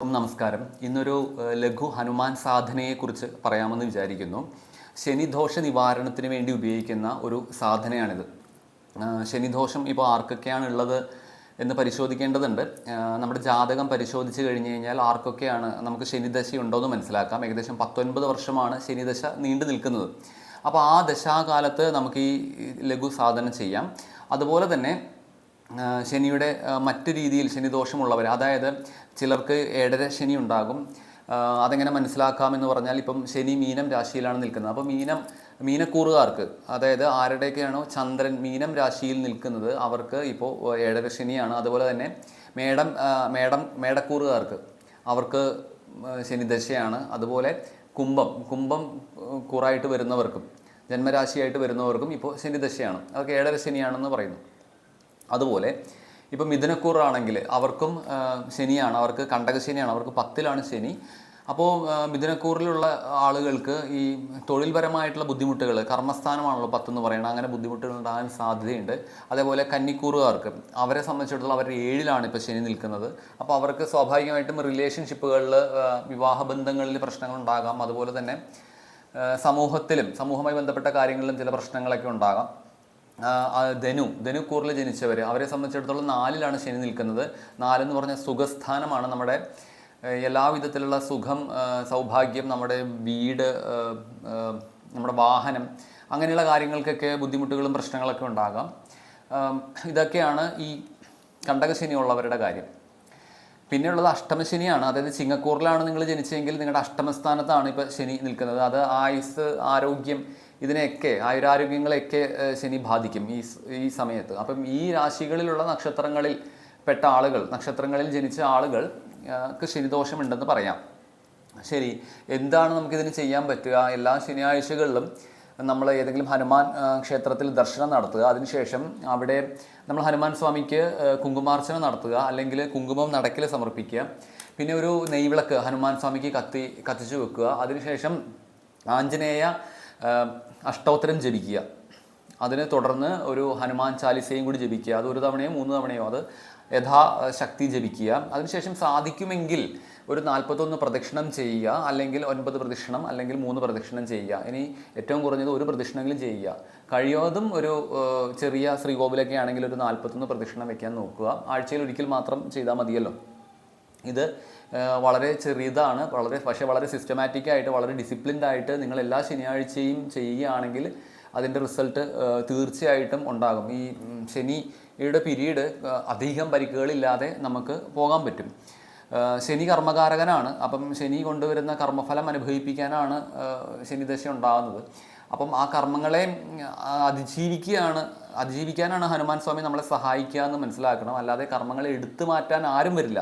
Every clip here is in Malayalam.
എല്ലാവർക്കും നമസ്കാരം. ഇന്നൊരു ലഘു ഹനുമാൻ സാധനയെക്കുറിച്ച് പറയാമെന്ന് വിചാരിക്കുന്നു. ശനിദോഷ നിവാരണത്തിന് വേണ്ടി ഉപയോഗിക്കുന്ന ഒരു സാധനയാണിത്. ശനിദോഷം ഇപ്പോൾ ആർക്കൊക്കെയാണ് ഉള്ളത് എന്ന് പരിശോധിക്കേണ്ടതുണ്ട്. നമ്മുടെ ജാതകം പരിശോധിച്ച് കഴിഞ്ഞ് കഴിഞ്ഞാൽ ആർക്കൊക്കെയാണ് നമുക്ക് ശനിദശ ഉണ്ടോ എന്ന് മനസ്സിലാക്കാം. ഏകദേശം 19 വർഷമാണ് ശനിദശ നീണ്ടു നിൽക്കുന്നത്. അപ്പോൾ ആ ദശാകാലത്ത് നമുക്ക് ഈ ലഘു സാധനം ചെയ്യാം. അതുപോലെ തന്നെ ശനിയുടെ മറ്റു രീതിയിൽ ശനിദോഷമുള്ളവർ, അതായത് ചിലർക്ക് ഏഴര ശനി ഉണ്ടാകും. അതെങ്ങനെ മനസ്സിലാക്കാമെന്ന് പറഞ്ഞാൽ, ഇപ്പം ശനി മീനം രാശിയിലാണ് നിൽക്കുന്നത്. അപ്പോൾ മീനക്കൂറുകാർക്ക്, അതായത് ആരുടെയൊക്കെയാണോ ചന്ദ്രൻ മീനം രാശിയിൽ നിൽക്കുന്നത് അവർക്ക് ഇപ്പോൾ ഏഴര ശനിയാണ്. അതുപോലെ തന്നെ മേടക്കൂറുകാർക്ക് അവർക്ക് ശനിദശയാണ്. അതുപോലെ കുംഭം കൂറായിട്ട് വരുന്നവർക്കും ജന്മരാശിയായിട്ട് വരുന്നവർക്കും ഇപ്പോൾ ശനിദശയാണ്. അവർക്ക് ഏഴര ശനിയാണെന്ന് പറയുന്നു. അതുപോലെ ഇപ്പോൾ മിഥുനക്കൂറാണെങ്കിൽ അവർക്കും ശനിയാണ്, അവർക്ക് കണ്ടകശനിയാണ്, അവർക്ക് 10ലാണ് ശനി. അപ്പോൾ മിഥുനക്കൂറിലുള്ള ആളുകൾക്ക് ഈ തൊഴിൽപരമായിട്ടുള്ള ബുദ്ധിമുട്ടുകൾ, കർമ്മസ്ഥാനമാണല്ലോ 10 എന്ന് പറയുന്നത്, അങ്ങനെ ബുദ്ധിമുട്ടുകൾ ഉണ്ടാകാൻ സാധ്യതയുണ്ട്. അതേപോലെ കന്നിക്കൂറുകാർക്ക്, അവരെ സംബന്ധിച്ചിടത്തോളം അവരുടെ 7ലാണ് ഇപ്പോൾ ശനി നിൽക്കുന്നത്. അപ്പോൾ അവർക്ക് സ്വാഭാവികമായിട്ടും റിലേഷൻഷിപ്പുകളിൽ, വിവാഹബന്ധങ്ങളിൽ പ്രശ്നങ്ങൾ ഉണ്ടാകാം. അതുപോലെ തന്നെ സമൂഹവുമായി ബന്ധപ്പെട്ട കാര്യങ്ങളിലും ചില പ്രശ്നങ്ങളൊക്കെ ഉണ്ടാകാം. ധനുക്കൂറിൽ ജനിച്ചവർ, അവരെ സംബന്ധിച്ചിടത്തോളം 4ലാണ് ശനി നിൽക്കുന്നത്. 4 എന്ന് പറഞ്ഞാൽ സുഖസ്ഥാനമാണ്. നമ്മുടെ എല്ലാവിധത്തിലുള്ള സുഖം, സൗഭാഗ്യം, നമ്മുടെ വീട്, നമ്മുടെ വാഹനം, അങ്ങനെയുള്ള കാര്യങ്ങൾക്കൊക്കെ ബുദ്ധിമുട്ടുകളും പ്രശ്നങ്ങളൊക്കെ ഉണ്ടാകാം. ഇതൊക്കെയാണ് ഈ കണ്ടകശനി ഉള്ളവരുടെ കാര്യം. പിന്നെയുള്ളത് അഷ്ടമശനിയാണ്. അതായത് ചിങ്ങക്കൂറിലാണ് നിങ്ങൾ ജനിച്ചെങ്കിൽ നിങ്ങളുടെ അഷ്ടമസ്ഥാനത്താണ് ഇപ്പോൾ ശനി നിൽക്കുന്നത്. അത് ആയുസ്, ആരോഗ്യം, ഇതിനെയൊക്കെ, ആയുരാരോഗ്യങ്ങളെയൊക്കെ ശനി ബാധിക്കും ഈ സമയത്ത്. അപ്പം ഈ രാശികളിലുള്ള നക്ഷത്രങ്ങളിൽ പെട്ട ആളുകൾ, നക്ഷത്രങ്ങളിൽ ജനിച്ച ആളുകൾക്ക് ശനിദോഷമുണ്ടെന്ന് പറയാം. ശരി, എന്താണ് നമുക്കിതിന് ചെയ്യാൻ പറ്റുക? എല്ലാ ശനിയാഴ്ചകളിലും നമ്മൾ ഏതെങ്കിലും ഹനുമാൻ ക്ഷേത്രത്തിൽ ദർശനം നടത്തുക. അതിനുശേഷം അവിടെ നമ്മൾ ഹനുമാൻ സ്വാമിക്ക് കുങ്കുമാർച്ചന നടത്തുക, അല്ലെങ്കിൽ കുങ്കുമം നടക്കിൽ സമർപ്പിക്കുക. പിന്നെ ഒരു നെയ്വിളക്ക് ഹനുമാൻ സ്വാമിക്ക് കത്തിച്ചു വെക്കുക. അതിനുശേഷം ആഞ്ജനേയ അഷ്ടോത്തരം ജപിക്കുക. അതിനെ തുടർന്ന് ഒരു ഹനുമാൻ ചാലിസയും കൂടി ജപിക്കുക. അത് 1 തവണയോ 3 തവണയോ അത് യഥാശക്തി ജപിക്കുക. അതിനുശേഷം സാധിക്കുമെങ്കിൽ ഒരു 41 പ്രദക്ഷിണം ചെയ്യുക, അല്ലെങ്കിൽ 9 പ്രദക്ഷിണം, അല്ലെങ്കിൽ 3 പ്രദക്ഷിണം ചെയ്യുക. ഇനി ഏറ്റവും കുറഞ്ഞത് 1 പ്രദക്ഷിണമെങ്കിലും ചെയ്യുക. കഴിയുന്നതും ഒരു ചെറിയ ശ്രീകോവിലൊക്കെ ആണെങ്കിൽ ഒരു 41 പ്രദക്ഷിണം വയ്ക്കാൻ നോക്കുക. ആഴ്ചയിൽ ഒരിക്കൽ മാത്രം ചെയ്താൽ മതിയല്ലോ. ഇത് വളരെ ചെറിയതാണ്, പക്ഷേ വളരെ സിസ്റ്റമാറ്റിക്കായിട്ട്, വളരെ ഡിസിപ്ലിൻഡ് ആയിട്ട് നിങ്ങൾ എല്ലാ ശനിയാഴ്ചയും ചെയ്യുകയാണെങ്കിൽ അതിൻ്റെ റിസൾട്ട് തീർച്ചയായിട്ടും ഉണ്ടാകും. ഈ ശനിയുടെ പീരീഡ് അധികം പരിക്കുകളില്ലാതെ നമുക്ക് പോകാൻ പറ്റും. ശനി കർമ്മകാരകനാണ്. അപ്പം ശനി കൊണ്ടുവരുന്ന കർമ്മഫലം അനുഭവിപ്പിക്കാനാണ് ശനിദശ ഉണ്ടാകുന്നത്. അപ്പം ആ കർമ്മങ്ങളെ അതിജീവിക്കാനാണ് ഹനുമാൻ സ്വാമി നമ്മളെ സഹായിക്കുക എന്ന് മനസ്സിലാക്കണം. അല്ലാതെ കർമ്മങ്ങളെ എടുത്തു മാറ്റാൻ ആരും വരില്ല.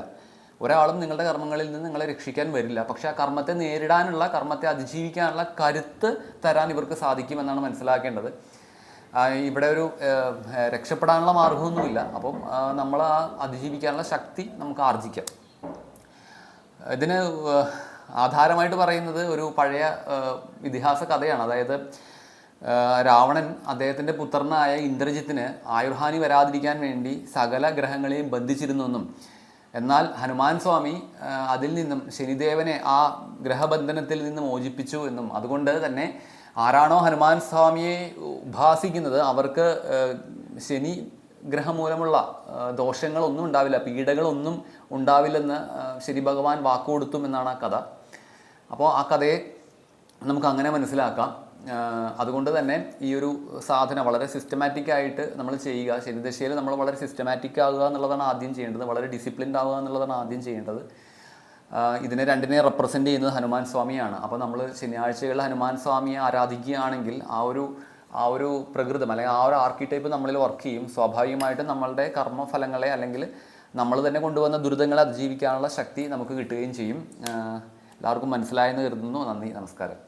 ഒരാളും നിങ്ങളുടെ കർമ്മങ്ങളിൽ നിന്ന് നിങ്ങളെ രക്ഷിക്കാൻ വരില്ല. പക്ഷേ ആ കർമ്മത്തെ നേരിടാനുള്ള, കർമ്മത്തെ അതിജീവിക്കാനുള്ള കരുത്ത് തരാൻ ഇവർക്ക് സാധിക്കുമെന്നാണ് മനസ്സിലാക്കേണ്ടത്. ഇവിടെ ഒരു രക്ഷപ്പെടാനുള്ള മാർഗമൊന്നുമില്ല. അപ്പം നമ്മൾ ആ അതിജീവിക്കാനുള്ള ശക്തി നമുക്ക് ആർജിക്കാം. ഇതിന് ആധാരമായിട്ട് പറയുന്നത് ഒരു പഴയ ഇതിഹാസ കഥയാണ്. അതായത് രാവണൻ അദ്ദേഹത്തിൻ്റെ പുത്രനായ ഇന്ദ്രജിത്തിന് ആയുർഹാനി വരാതിരിക്കാൻ വേണ്ടി സകല ഗ്രഹങ്ങളെയും ബന്ധിച്ചിരുന്നെന്നും, എന്നാൽ ഹനുമാൻ സ്വാമി അതിൽ നിന്നും ശനിദേവനെ ആ ഗ്രഹബന്ധനത്തിൽ നിന്ന് മോചിപ്പിച്ചു എന്നും, അതുകൊണ്ട് തന്നെ ആരാണോ ഹനുമാൻ സ്വാമിയെ ഉപാസിക്കുന്നത് അവർക്ക് ശനി ഗ്രഹം മൂലമുള്ള ദോഷങ്ങളൊന്നും ഉണ്ടാവില്ല, പീഡകളൊന്നും ഉണ്ടാവില്ലെന്ന് ശനി ഭഗവാൻ വാക്കുകൊടുത്തും എന്നാണ് ആ കഥ. അപ്പോൾ ആ കഥയെ നമുക്ക് അങ്ങനെ മനസ്സിലാക്കാം. അതുകൊണ്ട് തന്നെ ഈ ഒരു സാധന വളരെ സിസ്റ്റമാറ്റിക്കായിട്ട് നമ്മൾ ചെയ്യുക. ശനിദശയിൽ നമ്മൾ വളരെ സിസ്റ്റമാറ്റിക് ആകുക എന്നുള്ളതാണ് ആദ്യം ചെയ്യേണ്ടത്. വളരെ ഡിസിപ്ലിൻഡ് ആവുക എന്നുള്ളതാണ് ആദ്യം ചെയ്യേണ്ടത്. ഇതിനെ രണ്ടിനെ റെപ്രസെൻ്റ് ചെയ്യുന്നത് ഹനുമാൻ സ്വാമിയാണ്. അപ്പോൾ നമ്മൾ ശനിയാഴ്ചകളിൽ ഹനുമാൻ സ്വാമിയെ ആരാധിക്കുകയാണെങ്കിൽ ആ ഒരു പ്രകൃതം, അല്ലെങ്കിൽ ആ ഒരു ആർക്കിടൈപ്പ് നമ്മളിൽ വർക്ക് ചെയ്യും. സ്വാഭാവികമായിട്ടും നമ്മളുടെ കർമ്മഫലങ്ങളെ, അല്ലെങ്കിൽ നമ്മൾ തന്നെ കൊണ്ടുവന്ന ദുരിതങ്ങളെ അതിജീവിക്കാനുള്ള ശക്തി നമുക്ക് കിട്ടുകയും ചെയ്യും. എല്ലാവർക്കും മനസ്സിലായെന്ന് കരുതുന്നു. നന്ദി, നമസ്കാരം.